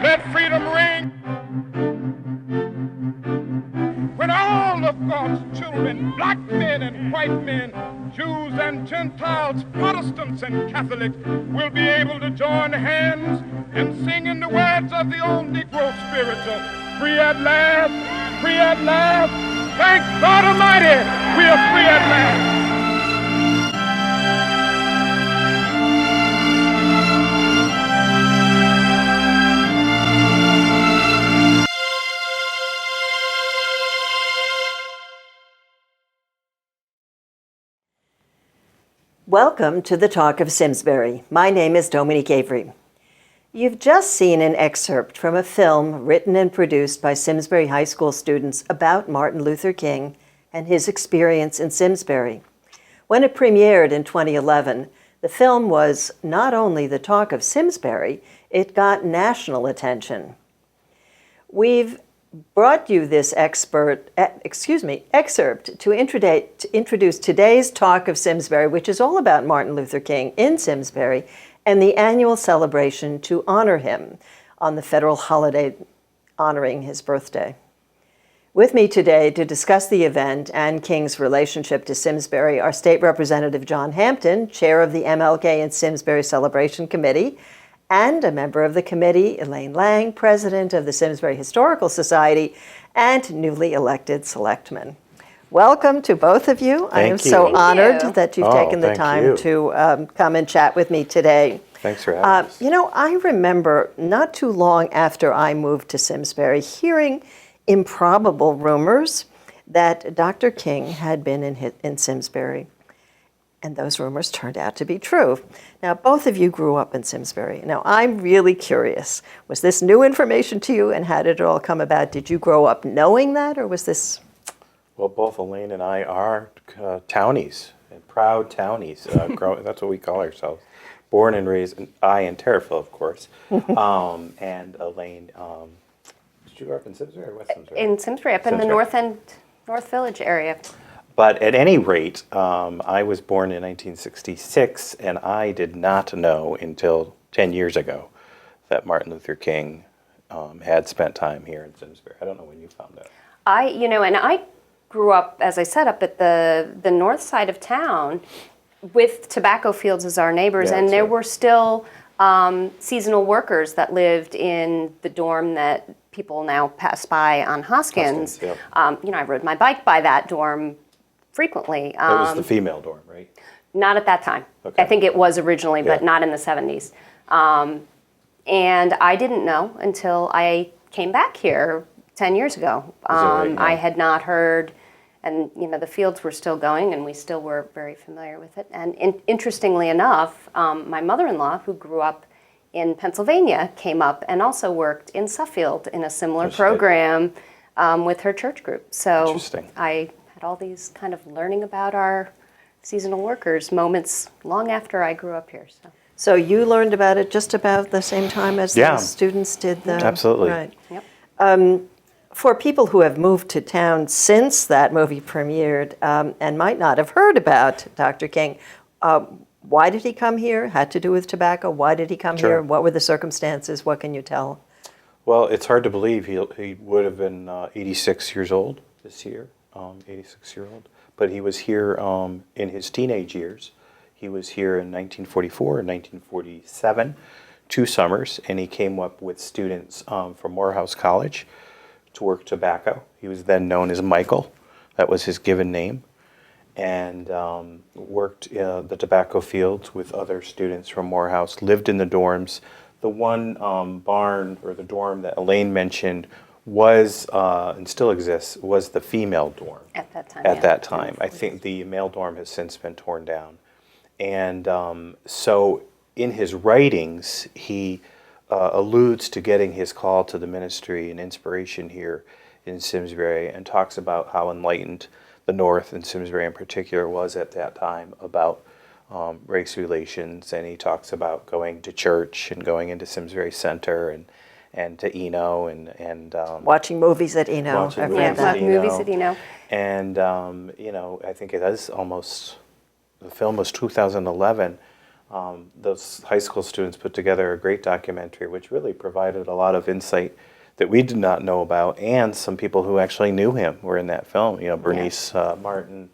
Let freedom ring. When all of God's children, black men and white men, Jews and Gentiles, Protestants and Catholics, will be able to join hands and sing in the words of the old Negro spiritual, free at last, free at last. Thank God Almighty, we are free at last. Welcome to the Talk of Simsbury. My name is Dominique Avery. You've just seen an excerpt from a film written and produced by Simsbury High School students about Martin Luther King and his experience in Simsbury. When it premiered in 2011, the film was not only the talk of Simsbury, it got national attention. We've brought you this excerpt to introduce today's Talk of Simsbury, which is all about Martin Luther King in Simsbury and the annual celebration to honor him on the federal holiday honoring his birthday. With me today to discuss the event and King's relationship to Simsbury are State Representative John Hampton, chair of the MLK and Simsbury Celebration Committee, and a member of the committee, Elaine Lang, president of the Simsbury Historical Society, and newly elected selectman. Welcome to both of you. I am so honored that you've taken the time to come and chat with me today. Thanks for having us. You know, I remember not too long after I moved to Simsbury hearing improbable rumors that Dr. King had been in Simsbury. And those rumors turned out to be true. Now, both of you grew up in Simsbury. Now, I'm really curious. Was this new information to you, and how did it all come about? Did you grow up knowing that, or was this? Well, both Elaine and I are townies, and proud townies. That's what we call ourselves. Born and raised, I in Terriffill, of course. And Elaine, did you grow up in Simsbury or West Simsbury? In Simsbury, up in the North Village area. But at any rate, I was born in 1966, and I did not know until 10 years ago that Martin Luther King had spent time here in Simsbury. I don't know when you found out. I grew up, as I said, up at the north side of town with tobacco fields as our neighbors, and there were still seasonal workers that lived in the dorm that people now pass by on Hoskins. Yep. I rode my bike by that dorm frequently. That was the female dorm, right? Not at that time. Okay. I think it was originally, but not in the 70s. And I didn't know until I came back here 10 years ago. I had not heard, and the fields were still going, and we still were very familiar with it. And interestingly enough, my mother-in-law, who grew up in Pennsylvania, came up and also worked in Suffield in a similar program with her church group. So I all these kind of learning about our seasonal workers moments long after I grew up here. So you learned about it just about the same time as the students did? Absolutely. Right. Yep. For people who have moved to town since that movie premiered and might not have heard about Dr. King, why did he come here? Had to do with tobacco? Why did he come here? What were the circumstances? What can you tell? Well, it's hard to believe he would have been 86 years old this year. 86-year-old, but he was here in his teenage years. He was here in 1944 and 1947, 2 summers, and he came up with students from Morehouse College to work tobacco. He was then known as Michael. That was his given name, and worked the tobacco fields with other students from Morehouse, lived in the dorms. The one barn or the dorm that Elaine mentioned was, and still exists, was the female dorm. At that time. I think the male dorm has since been torn down. And so in his writings, he alludes to getting his call to the ministry and inspiration here in Simsbury, and talks about how enlightened the North, and Simsbury in particular, was at that time about race relations. And he talks about going to church and going into Simsbury Center and to Eno and watching movies at Eno. Movies at Eno. And I think it is almost, the film was 2011, those high school students put together a great documentary, which really provided a lot of insight that we did not know about, and some people who actually knew him were in that film. You know, Bernice Martin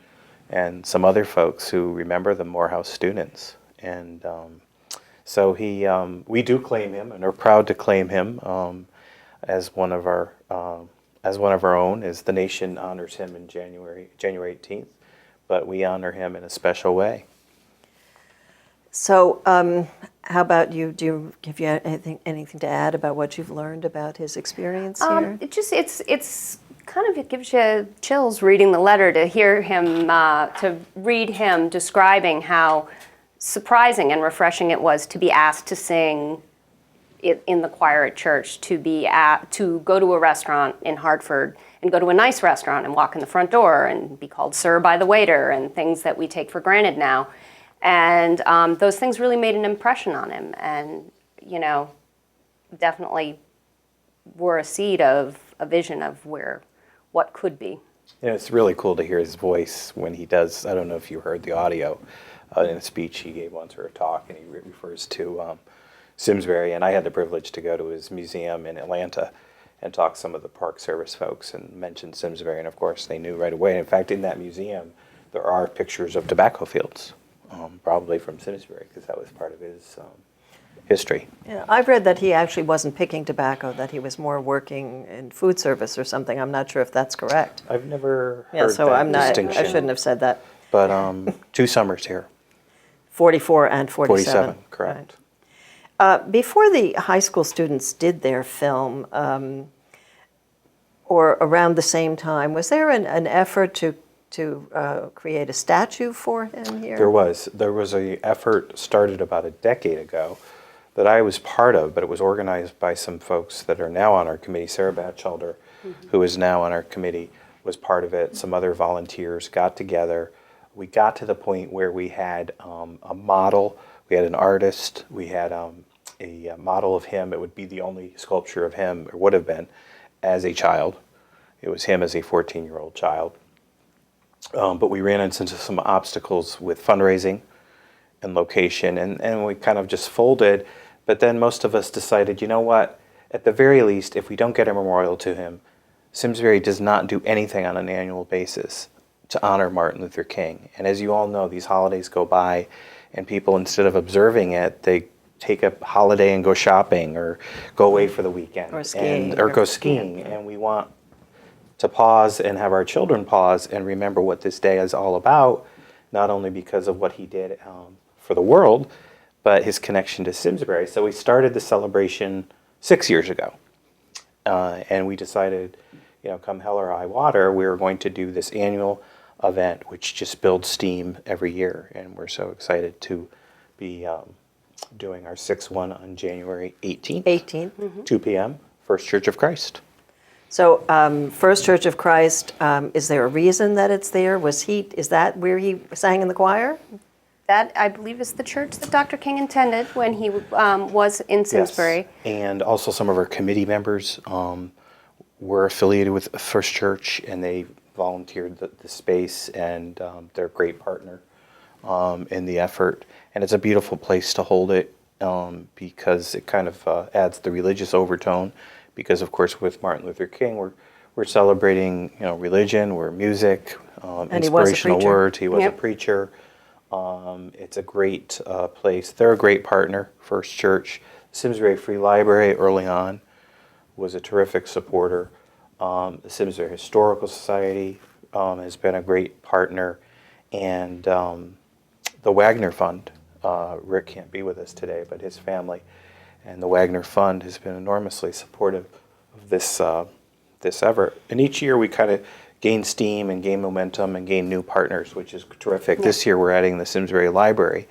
and some other folks who remember the Morehouse students. And so we do claim him, and are proud to claim him as one of our own. As the nation honors him in January 18th, but we honor him in a special way. So, how about you? Have you anything to add about what you've learned about his experience here? It's kind of, it gives you chills reading the letter to hear him, to read him describing how surprising and refreshing it was to be asked to sing in the choir at church, to go to a restaurant in Hartford and go to a nice restaurant and walk in the front door and be called sir by the waiter, and things that we take for granted now. And those things really made an impression on him, and, you know, definitely were a seed of a vision of what could be. And it's really cool to hear his voice when he does. I don't know if you heard the audio in a speech he gave once, or a talk, and he refers to Simsbury. And I had the privilege to go to his museum in Atlanta and talk to some of the Park Service folks and mention Simsbury. And of course, they knew right away. In fact, in that museum, there are pictures of tobacco fields. Probably from Simsbury, because that was part of his history. Yeah, I've read that he actually wasn't picking tobacco, that he was more working in food service or something. I'm not sure if that's correct. I've never heard Yeah, so that I'm not. distinction. I shouldn't have said that. But 2 summers here. 44 and 47. 47, correct. Right. Before the high school students did their film, or around the same time, was there an effort to create a statue for him here? There was an effort started about a decade ago that I was part of, but it was organized by some folks that are now on our committee. Sarah Batchelder, who is now on our committee, was part of it. Some other volunteers got together. We got to the point where we had a model, we had an artist, we had a model of him. It would be the only sculpture of him, or would have been, as a child. It was him as a 14-year-old child. But we ran into some obstacles with fundraising and location, and we kind of just folded. But then most of us decided, you know what, at the very least, if we don't get a memorial to him, Simsbury does not do anything on an annual basis to honor Martin Luther King. And as you all know, these holidays go by, and people, instead of observing it, they take a holiday and go shopping, or go away for the weekend. Or skiing. Or go skiing. And we want to pause and have our children pause and remember what this day is all about, not only because of what he did for the world, but his connection to Simsbury. So we started the celebration 6 years ago, and we decided, you know, come hell or high water, we were going to do this annual event, which just builds steam every year, and we're so excited to be doing our 6th one on January 18th. 18th. 2 p.m., First Church of Christ. So, First Church of Christ, is there a reason that it's there? Is that where he sang in the choir? That, I believe, is the church that Dr. King intended when he was in Simsbury. Yes. And also some of our committee members were affiliated with First Church, and they volunteered the space, and they're a great partner in the effort. And it's a beautiful place to hold it because it kind of adds the religious overtone. Because of course, with Martin Luther King, we're celebrating, you know, religion, we're music, inspirational words. He was a preacher. It's a great place. They're a great partner. First Church, Simsbury Free Library early on was a terrific supporter. The Simsbury Historical Society has been a great partner, and the Wagner Fund. Rick can't be with us today, but his family. And the Wagner Fund has been enormously supportive of this effort. And each year we kind of gain steam and gain momentum and gain new partners, which is terrific. Yeah. This year we're adding the Simsbury Library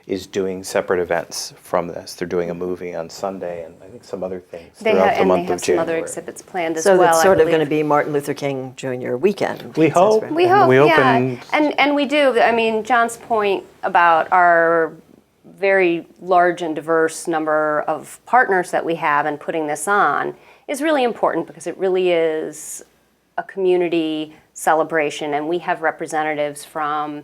is doing separate events from this. They're doing a movie on Sunday and I think some other things throughout the month of January. And they have some other exhibits planned as well, So it's sort of going to be Martin Luther King Jr. weekend. We hope. We hope, yeah. And we do. I mean, John's point about our very large and diverse number of partners that we have and putting this on is really important, because it really is a community celebration, and we have representatives from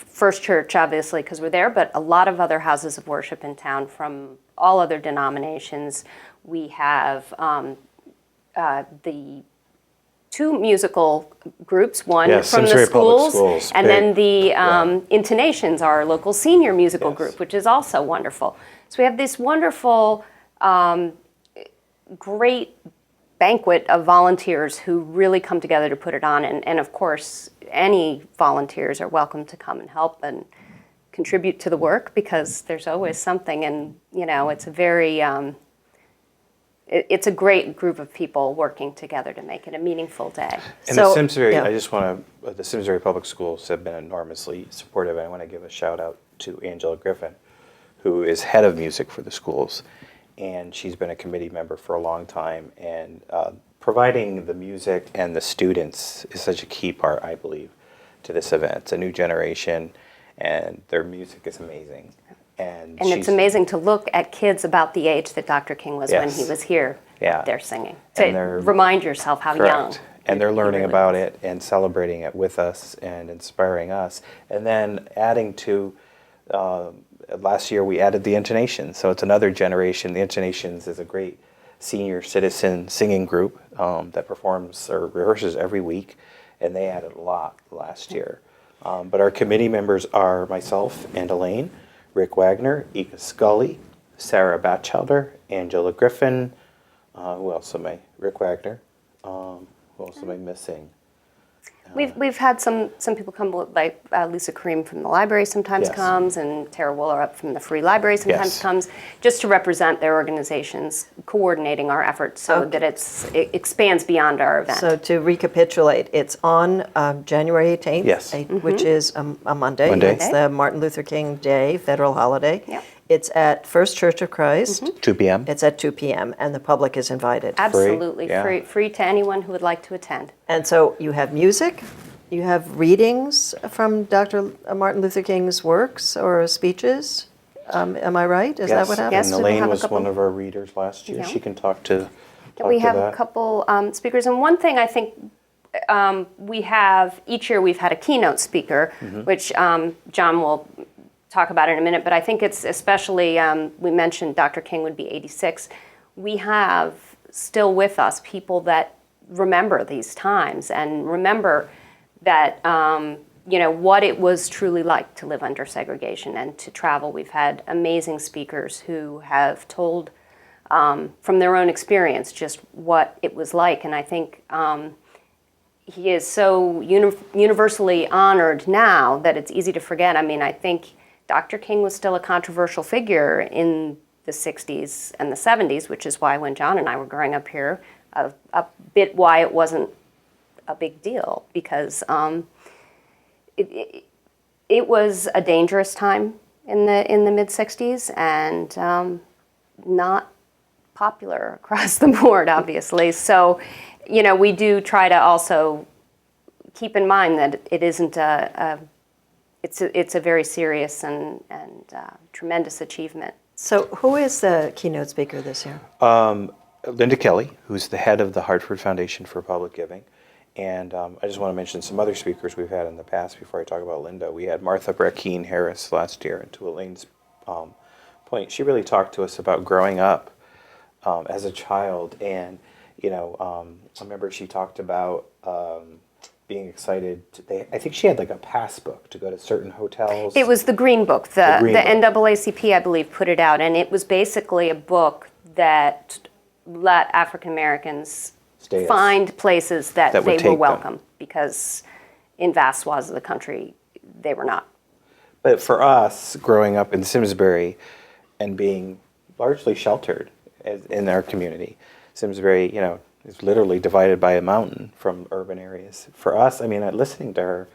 First Church, obviously, because we're there, but a lot of other houses of worship in town from all other denominations. We have the two musical groups, one Yeah, from Simsbury the Public schools, Schools, and big. then the Intonations, our local senior musical Yes. group, which is also wonderful. So we have this wonderful, great banquet of volunteers who really come together to put it on. And of course, any volunteers are welcome to come and help and contribute to the work, because there's always something. And, it's a very, it's a great group of people working together to make it a meaningful day. And So, the Simsbury, yeah. I just want to, the Simsbury Public Schools have been enormously supportive. And I want to give a shout out to Angela Griffin, who is head of music for the schools. And she's been a committee member for a long time. And providing the music and the students is such a key part, I believe, to this event. It's a new generation, and their music is amazing. And it's amazing to look at kids about the age that Dr. King was when he Yes. was here. Yeah. They're singing. And To they're- remind yourself how young. Correct. And they're he learning really about was. it and celebrating it with us and inspiring us. And then adding to, last year we added the Intonations. So it's another generation. The Intonations is a great senior citizen singing group that performs or rehearses every week. And they added a lot last year. But our committee members are myself and Elaine, Rick Wagner, Ika Scully, Sarah Batchelder, Angela Griffin. Who else am I? Rick Wagner. Who else am I missing? We've had some people come, like Lisa Kareem from the library sometimes Yes. comes, and Tara Wooler up from the Free Library sometimes Yes. comes, just to represent their organizations, coordinating our efforts so Okay. that it expands beyond our event. So to recapitulate, it's on January 18th, Yes. which is a Monday. Monday. It's the Martin Luther King Day, federal holiday. Yep. It's at First Church of Christ. 2 p.m. It's at 2 p.m. and the public is invited. Absolutely yeah. free to anyone who would like to attend. And so you have music, you have readings from Dr. Martin Luther King's works or speeches. Am I right? Is that what happened? Yes, And we will Elaine have a was couple- one of our readers last year. Yeah. She can talk to We have that. a couple speakers, and one thing I think we have, each year we've had a keynote speaker, which John will talk about in a minute, but I think it's especially, we mentioned Dr. King would be 86. We have still with us people that remember these times and remember that, what it was truly like to live under segregation and to travel. We've had amazing speakers who have told from their own experience just what it was like, and I think he is so universally honored now that it's easy to forget. I mean, I think Dr. King was still a controversial figure in the 60s and the 70s, which is why when John and I were growing up here, a bit why it wasn't a big deal, because it was a dangerous time in the mid 60s and not popular across the board, obviously. So, we do try to also keep in mind that it isn't it's a very serious and tremendous achievement. So who is the keynote speaker this year? Linda Kelly, who's the head of the Hartford Foundation for Public Giving. And I just want to mention some other speakers we've had in the past before I talk about Linda. We had Martha Brackeen Harris last year, and to Elaine's point, she really talked to us about growing up as a child. And, I remember she talked about being excited. I think she had like a pass book to go to certain hotels. It was the Green Book. The Green Book. NAACP, I believe, put it out, and it was basically a book that let African Americans Stay as- find places that that would they take were them. welcome, because in vast swaths of the country, they were not. But for us, growing up in Simsbury and being largely sheltered in our community, Simsbury, is literally divided by a mountain from urban areas. For us, listening to her,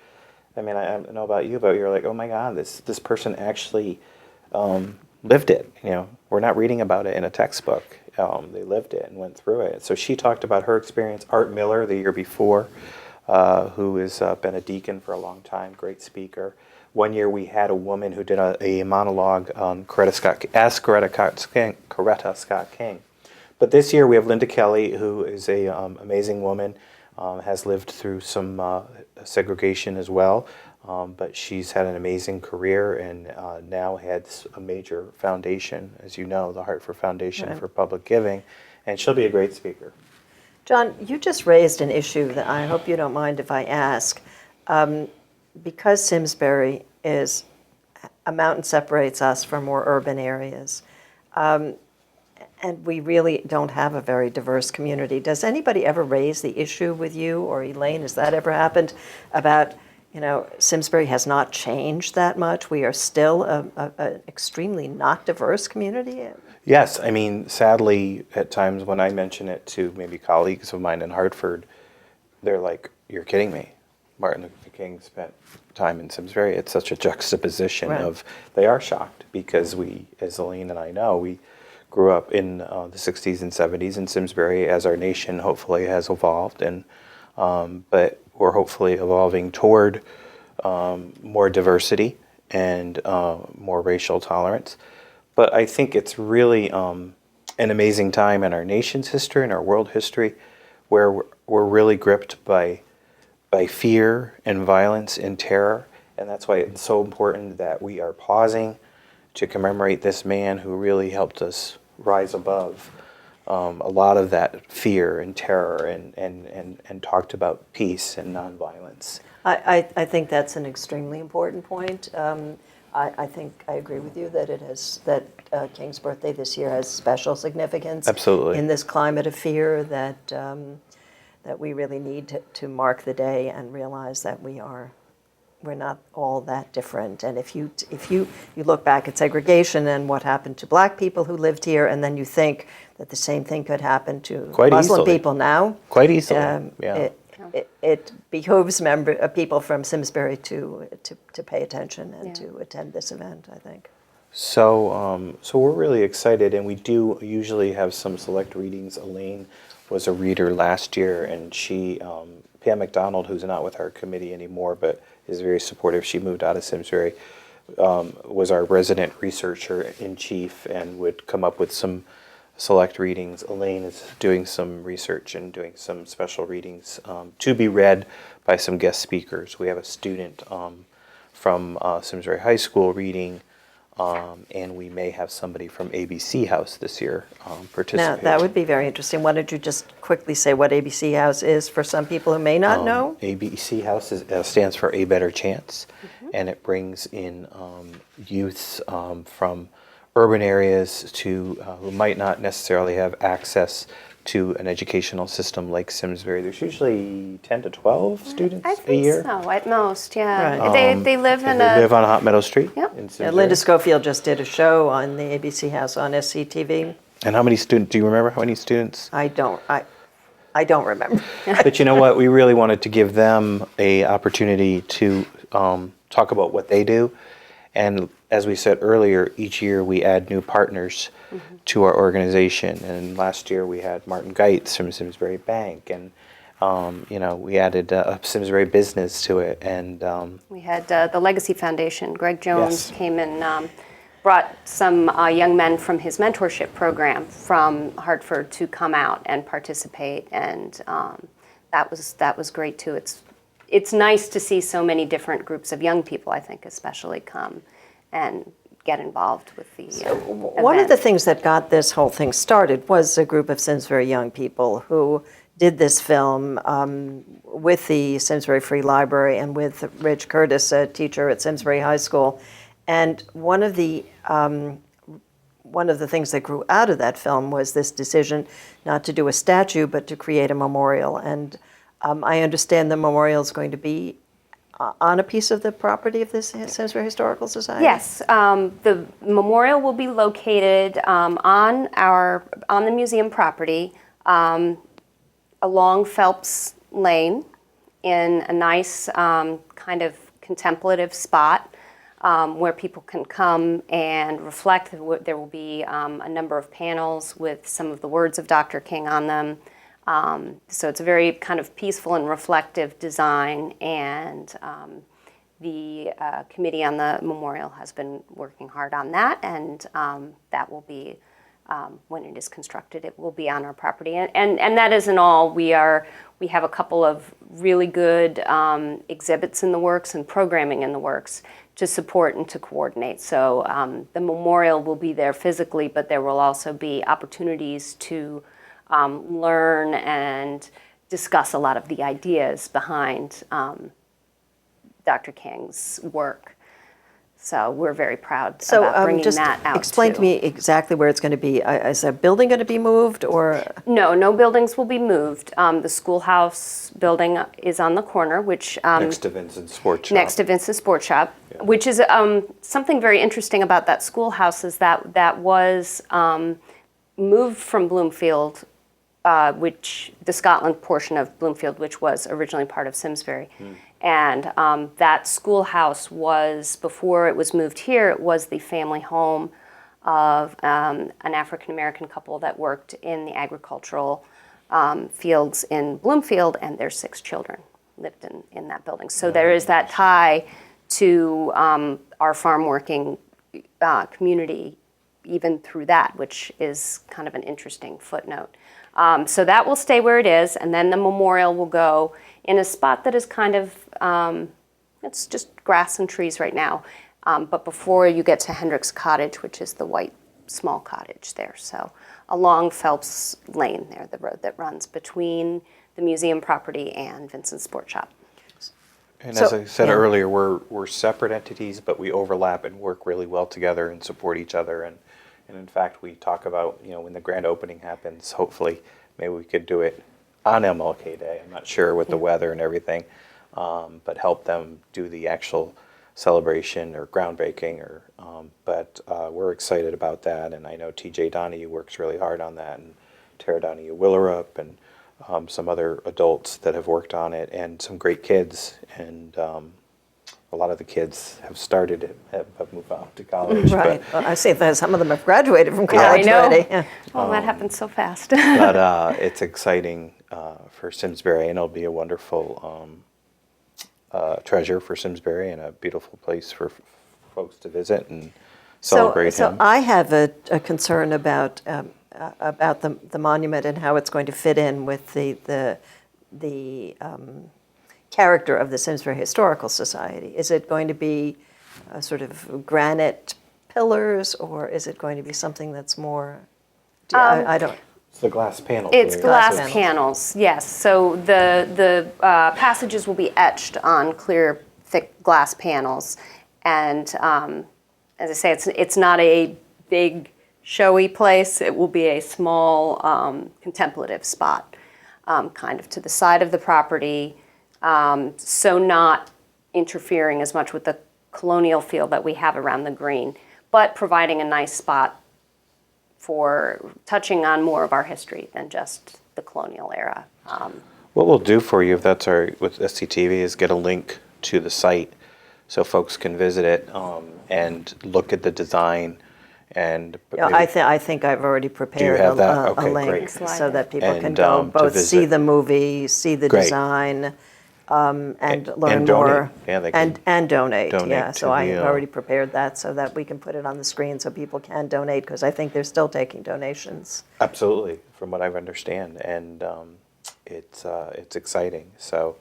I don't know about you, but you're like, oh my God, this person actually lived it. We're not reading about it in a textbook. They lived it and went through it. So she talked about her experience. Art Miller, the year before, who has been a deacon for a long time, great speaker. One year we had a woman who did a monologue on Coretta Scott King. But this year we have Linda Kelly, who is a amazing woman, has lived through some segregation as well. But she's had an amazing career and now heads a major foundation, as you know, the Hartford Foundation for Public Giving, and she'll be a great speaker. John, you just raised an issue that I hope you don't mind if I ask. Because Simsbury is a mountain separates us from more urban areas, and we really don't have a very diverse community. Does anybody ever raise the issue with you or Elaine? Has that ever happened about, Simsbury has not changed that much? We are still an extremely not diverse community? Yes, I mean, sadly, at times when I mention it to maybe colleagues of mine in Hartford, they're like, "You're kidding me. Martin Luther King spent time in Simsbury." It's such a juxtaposition of, they are shocked because we, as Elaine and I know, we grew up in the 60s and 70s in Simsbury as our nation hopefully has evolved, and but we're hopefully evolving toward more diversity and more racial tolerance. But I think it's really an amazing time in our nation's history and our world history where we're really gripped by fear and violence and terror. And that's why it's so important that we are pausing to commemorate this man who really helped us rise above a lot of that fear and terror and talked about peace and nonviolence. I think that's an extremely important point. I think I agree with you that King's birthday this year has special significance. Absolutely. In this climate of fear that we really need to mark the day and realize that we're not all that different. And if you look back at segregation and what happened to black people who lived here, and then you think that the same thing could happen to Muslim people now. Quite easily, yeah. It behooves people from Simsbury to pay attention and to attend this event, I think. So we're really excited, and we do usually have some select readings. Elaine was a reader last year, and she, Pam McDonald, who's not with our committee anymore, but is very supportive. She moved out of Simsbury, was our resident researcher in chief, and would come up with some select readings. Elaine is doing some research and doing some special readings to be read by some guest speakers. We have a student from Simsbury High School reading, and we may have somebody from ABC House this year participate. Now, that would be very interesting. Why don't you just quickly say what ABC House is for some people who may not know? ABC House stands for A Better Chance, and it brings in youths from urban areas to who might not necessarily have access to an educational system like Simsbury. There's usually 10 to 12 students a year. I think so, at most, yeah. Right. They live They live on Hot Meadow Street in Simsbury. Linda Schofield just did a show on the ABC House on SCTV. And how many students, do you remember how many students? I don't remember. But you know what, we really wanted to give them a opportunity to talk about what they do. And as we said earlier, each year we add new partners to our organization. And last year we had Martin Geitz from Simsbury Bank, and we added a Simsbury business to it. And we had the Legacy Foundation. Greg Jones came and brought some young men from his mentorship program from Hartford to come out and participate, and that was great too. It's nice to see so many different groups of young people, I think, especially come and get involved with the One of the things that got this whole thing started was a group of Simsbury young people who did this film with the Simsbury Free Library and with Rich Curtis, a teacher at Simsbury High School. And one of the things that grew out of that film was this decision not to do a statue, but to create a memorial. And I understand the memorial is going to be on a piece of the property of this Simsbury Historical Society? Yes, the memorial will be located on the museum property along Phelps Lane in a nice kind of contemplative spot where people can come and reflect. There will be a number of panels with some of the words of Dr. King on them. So it's a very kind of peaceful and reflective design, and the committee on the memorial has been working hard on that, and that will be when it is constructed. It will be on our property. And that isn't all. We have a couple of really good exhibits in the works and programming in the works to support and to coordinate. So the memorial will be there physically, but there will also be opportunities to learn and discuss a lot of the ideas behind Dr. King's work. So we're very proud about bringing just that out. Explain to me exactly where it's going to be. Is a building going to be moved, or? No buildings will be moved. The schoolhouse building is on the corner, which Next to Vincent's Sports Shop. Next to Vincent's Sports Shop, which is something very interesting about that schoolhouse is that was moved from Bloomfield, which the Scotland portion of Bloomfield, which was originally part of Simsbury. And that schoolhouse was, before it was moved here, it was the family home of an African-American couple that worked in the agricultural fields in Bloomfield, and their 6 children lived in that building. So there is that tie to our farm working community even through that, which is kind of an interesting footnote. So that will stay where it is, and then the memorial will go in a spot that is kind of, it's just grass and trees right now, but before you get to Hendrick's Cottage, which is the white small cottage there. So along Phelps Lane there, the road that runs between the museum property and Vincent's Sports Shop. And as I said earlier, we're separate entities, but we overlap and work really well together and support each other. And in fact, we talk about, when the grand opening happens, hopefully maybe we could do it on MLK Day. I'm not sure with the weather and everything, but help them do the actual celebration or groundbreaking. But we're excited about that, and I know TJ Donahue works really hard on that, and Tara Donahue Willerup, and some other adults that have worked on it, and some great kids. And a lot of the kids have started it, have moved off to college. Right. Well, I see that some of them have graduated from Yeah, I college know. already. Yeah. Well, that happens so fast. But it's exciting for Simsbury, and it'll be a wonderful treasure for Simsbury and a beautiful place for folks to visit and celebrate so him. I have a concern about the monument and how it's going to fit in with the character of the Simsbury Historical Society. Is it going to be sort of granite pillars, or is it going to be something that's more? I don't. It's the glass panels. It's glass panels. panels, yes. So the passages will be etched on clear, thick glass panels. And as I say, it's not a big, showy place. It will be a small, contemplative spot, kind of to the side of the property, so not interfering as much with the colonial feel that we have around the green, but providing a nice spot for touching on more of our history than just the colonial era. What we'll do for you, if that's all right with SCTV, is get a link to the site so folks can visit it and look at the design. And I think I've already prepared have that? a Okay, link great. so that people And, can go to both see visit. the movie, see the Great. design, and learn and more. donate. Yeah, they can and donate. donate Yeah, to so I the, have already prepared that so that we can put it on the screen so people can donate, because I think they're still taking donations. Absolutely, from what I understand, and it's exciting. So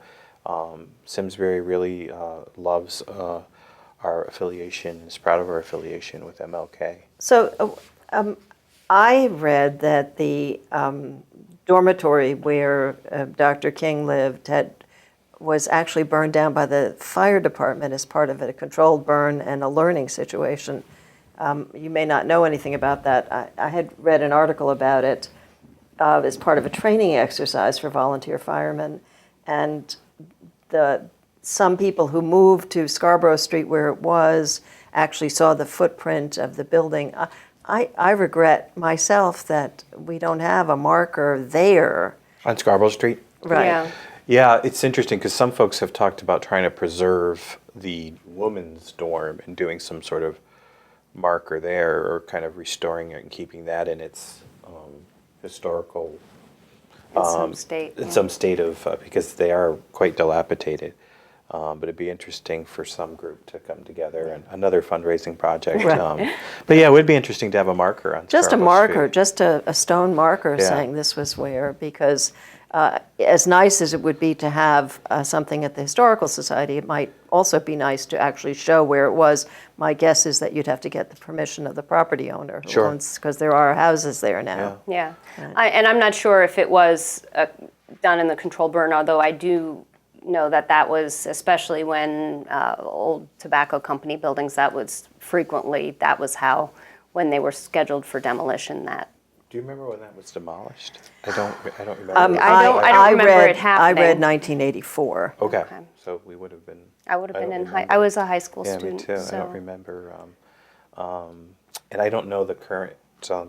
Simsbury really loves our affiliation, is proud of our affiliation with MLK. So I read that the dormitory where Dr. King lived was actually burned down by the fire department as part of a controlled burn and a learning situation. You may not know anything about that. I had read an article about it as part of a training exercise for volunteer firemen, and some people who moved to Scarborough Street where it was actually saw the footprint of the building. I regret myself that we don't have a marker there. On Scarborough Street? Right. Yeah. Yeah, it's interesting because some folks have talked about trying to preserve the women's dorm and doing some sort of marker there, or kind of restoring it and keeping that in its historical In some state. in some state of because they are quite dilapidated. But it'd be interesting for some group to come together and another fundraising project. Right. But yeah, it would be interesting to have a marker on Just a Scarborough marker, Street. just a stone marker Yeah. saying this was where, because as nice as it would be to have something at the Historical Society, it might also be nice to actually show where it was. My guess is that you'd have to get the permission of the property owner. Sure. Because there are houses there now. Yeah. Yeah, and I'm not sure if it was done in the controlled burn, although I do know that that was, especially when old tobacco company buildings, that was how, when they were scheduled for demolition, that. Do you remember when that was demolished? I don't remember. I don't remember it happening. I read 1984. Okay, so we would have been. I would have been don't in high, remember. I was a high school Yeah, student. me too. So. I don't remember. And I don't know the current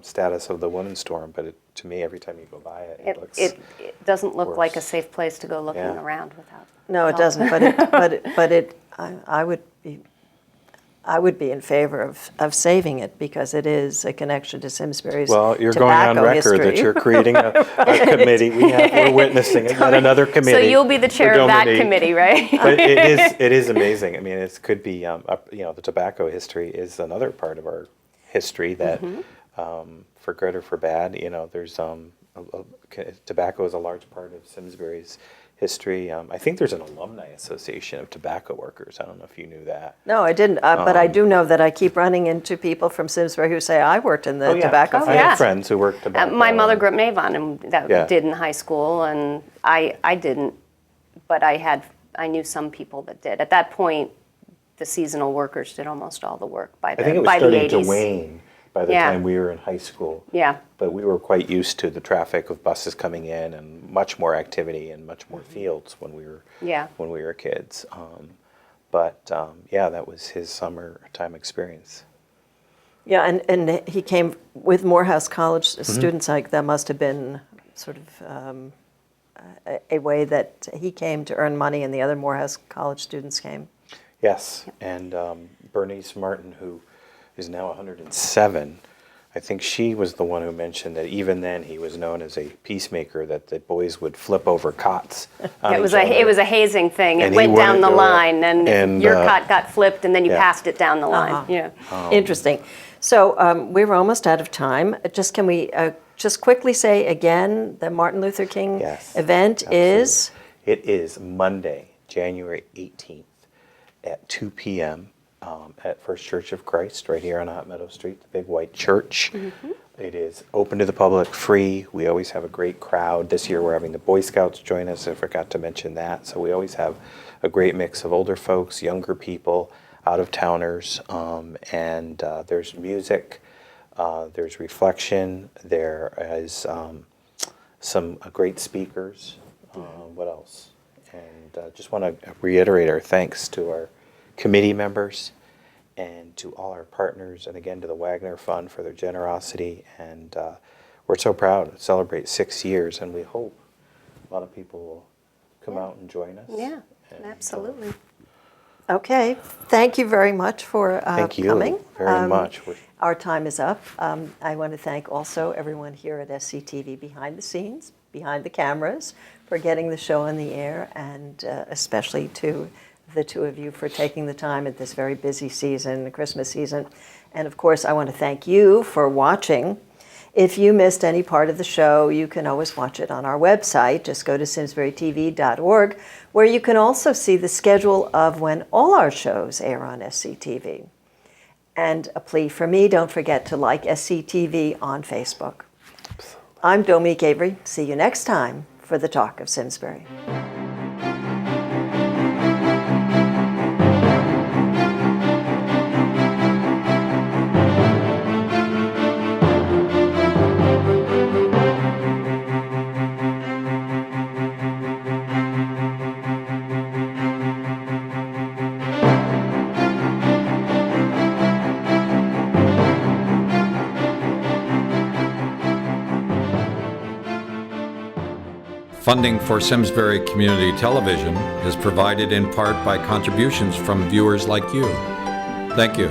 status of the Women's Storm, but to me, every time you go by it, it looks. It doesn't look like a worse. safe place to go looking Yeah. around without. No, it help. doesn't. I would be in favor of saving it because it is a connection to Simsbury's Well, you're going on tobacco record that history. you're creating a committee. We're witnessing it, yet another committee. So you'll be the chair for of that Dominique. committee, right? But it is amazing. I mean, it could be, the tobacco history is another part of our history that, for good or for bad, there's tobacco is a large part of Simsbury's history. I think there's an alumni association of tobacco workers. I don't know if you knew that. No, I didn't. But I do know that I keep running into people from Simsbury who say, I worked in the tobacco I field. yeah. have friends who work tobacco. My mother grew up in Avon, and that Yeah. did in high school, and I didn't, but I knew some people that did. At that point, the seasonal workers did almost all the work by the I think it was by the starting 80s. to wane by the Yeah. time we were in high school. Yeah. But we were quite used to the traffic of buses coming in and much more activity and much more fields when we were Yeah. kids. That was his summertime experience. Yeah, and he came with Morehouse College students. Like that must have been sort of a way that he came to earn money, and the other Morehouse College students came. Yes, and Bernice Martin, who is now 107, I think she was the one who mentioned that even then he was known as a peacemaker, that the boys would flip over cots. on It was each other. a hazing thing. It And he went down wanted the to- line, and and, your cot got flipped, and then you yeah. passed it down the line. Yeah. Interesting. So we're almost out of time. Can we just quickly say again the Martin Luther King Yes, event is? It is Monday, January 18th at 2 p.m. At First Church of Christ right here on Hot Meadow Street, the big white church. It is open to the public, free. We always have a great crowd. This year we're having the Boy Scouts join us. I forgot to mention that. So we always have a great mix of older folks, younger people, out-of-towners, and there's music, there's reflection, there is some great speakers. What else? And just want to reiterate our thanks to our committee members and to all our partners, and again to the Wagner Fund for their generosity. And we're so proud to celebrate 6 years, and we hope a lot of people will come out and join us. Yeah, And, absolutely. Okay. Thank you very much for Thank you coming. very much. Our time is up. I want to thank also everyone here at SCTV behind the scenes, behind the cameras, for getting the show on the air, and especially to the two of you for taking the time at this very busy season, the Christmas season. And of course, I want to thank you for watching. If you missed any part of the show, you can always watch it on our website. Just go to simsburytv.org, where you can also see the schedule of when all our shows air on SCTV. And a plea for me, don't forget to like SCTV on Facebook. I'm Dominique Avery. See you next time for the Talk of Simsbury. Funding for Simsbury Community Television is provided in part by contributions from viewers like you. Thank you.